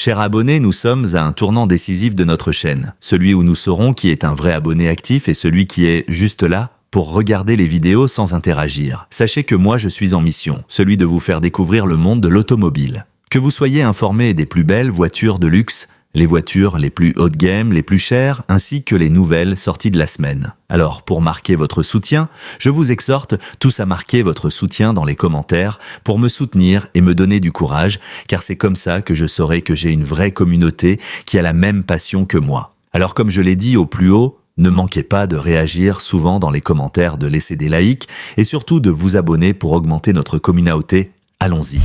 Chers abonnés, nous sommes à un tournant décisif de notre chaîne. Celui où nous saurons qui est un vrai abonné actif et celui qui est juste là pour regarder les vidéos sans interagir. Sachez que moi je suis en mission, celui de vous faire découvrir le monde de l'automobile. Que vous soyez informés des plus belles voitures de luxe, les voitures les plus haut de gamme, les plus chères, ainsi que les nouvelles sorties de la semaine. Alors, pour marquer votre soutien, je vous exhorte tous à marquer votre soutien dans les commentaires pour me soutenir et me donner du courage, car c'est comme ça que je saurai que j'ai une vraie communauté qui a la même passion que moi. Alors, comme je l'ai dit au plus haut, ne manquez pas de réagir souvent dans les commentaires, de laisser des likes et surtout de vous abonner pour augmenter notre communauté. Allons-y.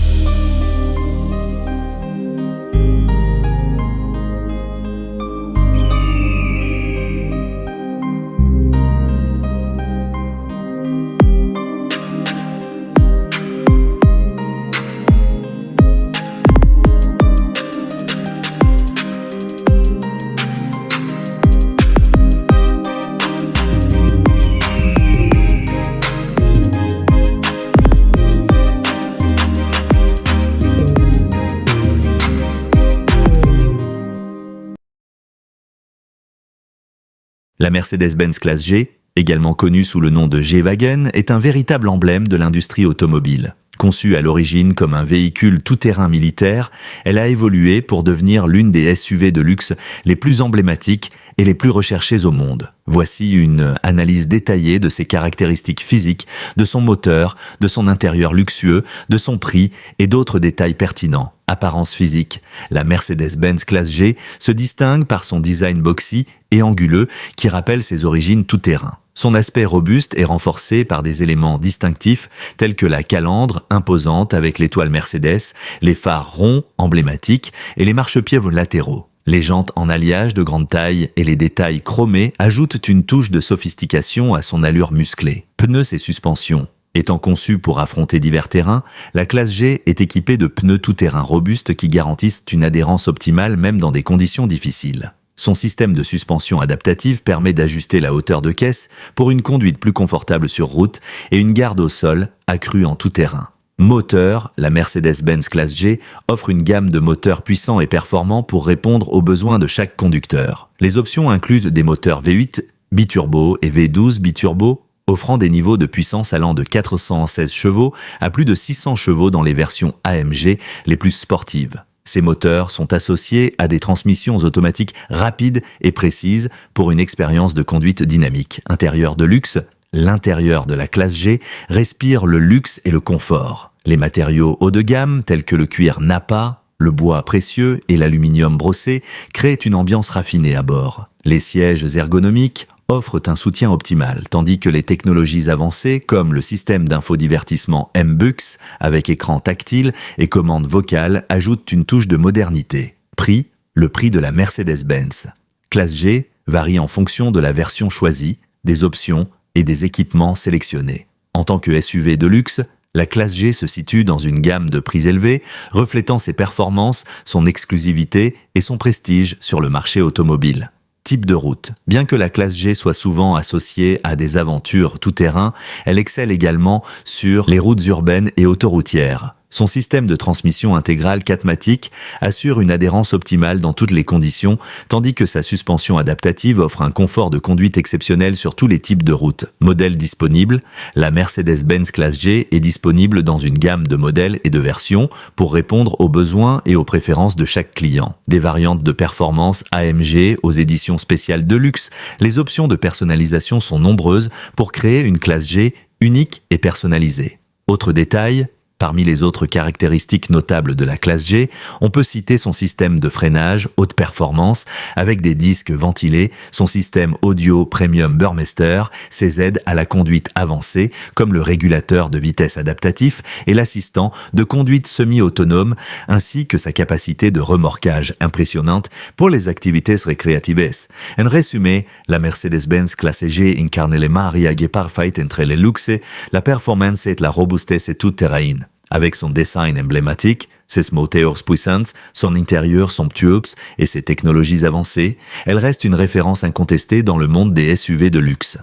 La Mercedes-Benz classe G, également connue sous le nom de G-Wagen, est un véritable emblème de l'industrie automobile. Conçue à l'origine comme un véhicule tout-terrain militaire, elle a évolué pour devenir l'une des SUV de luxe les plus emblématiques et les plus recherchées au monde. Voici une analyse détaillée de ses caractéristiques physiques, de son moteur, de son intérieur luxueux, de son prix et d'autres détails pertinents. Apparence physique. La Mercedes-Benz classe G se distingue par son design boxy et anguleux qui rappelle ses origines tout-terrain. Son aspect robuste est renforcé par des éléments distinctifs tels que la calandre imposante avec l'étoile Mercedes, les phares ronds emblématiques et les marchepieds latéraux. Les jantes en alliage de grande taille et les détails chromés ajoutent une touche de sophistication à son allure musclée. Pneus et suspensions. Étant conçue pour affronter divers terrains, la classe G est équipée de pneus tout-terrain robustes qui garantissent une adhérence optimale même dans des conditions difficiles. Son système de suspension adaptative permet d'ajuster la hauteur de caisse pour une conduite plus confortable sur route et une garde au sol accrue en tout terrain. Moteur, la Mercedes-Benz classe G offre une gamme de moteurs puissants et performants pour répondre aux besoins de chaque conducteur. Les options incluent des moteurs V8 biturbo et V12 biturbo, offrant des niveaux de puissance allant de 416 chevaux à plus de 600 chevaux dans les versions AMG les plus sportives. Ces moteurs sont associés à des transmissions automatiques rapides et précises pour une expérience de conduite dynamique. Intérieur de luxe, l'intérieur de la classe G respire le luxe et le confort. Les matériaux haut de gamme tels que le cuir Nappa, le bois précieux et l'aluminium brossé créent une ambiance raffinée à bord. Les sièges ergonomiques offrent un soutien optimal, tandis que les technologies avancées comme le système d'infodivertissement MBUX avec écran tactile et commande vocale ajoutent une touche de modernité. Prix, le prix de la Mercedes-Benz. Classe G varie en fonction de la version choisie, des options et des équipements sélectionnés. En tant que SUV de luxe, la classe G se situe dans une gamme de prix élevés, reflétant ses performances, son exclusivité et son prestige sur le marché automobile. Type de route. Bien que la classe G soit souvent associée à des aventures tout-terrain, elle excelle également sur les routes urbaines et autoroutières. Son système de transmission intégrale 4matic assure une adhérence optimale dans toutes les conditions, tandis que sa suspension adaptative offre un confort de conduite exceptionnel sur tous les types de routes. Modèle disponible, la Mercedes-Benz classe G est disponible dans une gamme de modèles et de versions pour répondre aux besoins et aux préférences de chaque client. Des variantes de performance AMG aux éditions spéciales de luxe, les options de personnalisation sont nombreuses pour créer une classe G unique et personnalisée. Autre détail, parmi les autres caractéristiques notables de la classe G, on peut citer son système de freinage haute performance avec des disques ventilés, son système audio Premium Burmester, ses aides à la conduite avancée comme le régulateur de vitesse adaptatif et l'assistant de conduite semi-autonome ainsi que sa capacité de remorquage impressionnante pour les activités recreatives. En résumé, la Mercedes-Benz classe G incarne le mariage parfait entre le luxe, la performance et la robustesse tout-terrain. Avec son design emblématique, ses moteurs puissants, son intérieur somptueux et ses technologies avancées, elle reste une référence incontestée dans le monde des SUV de luxe.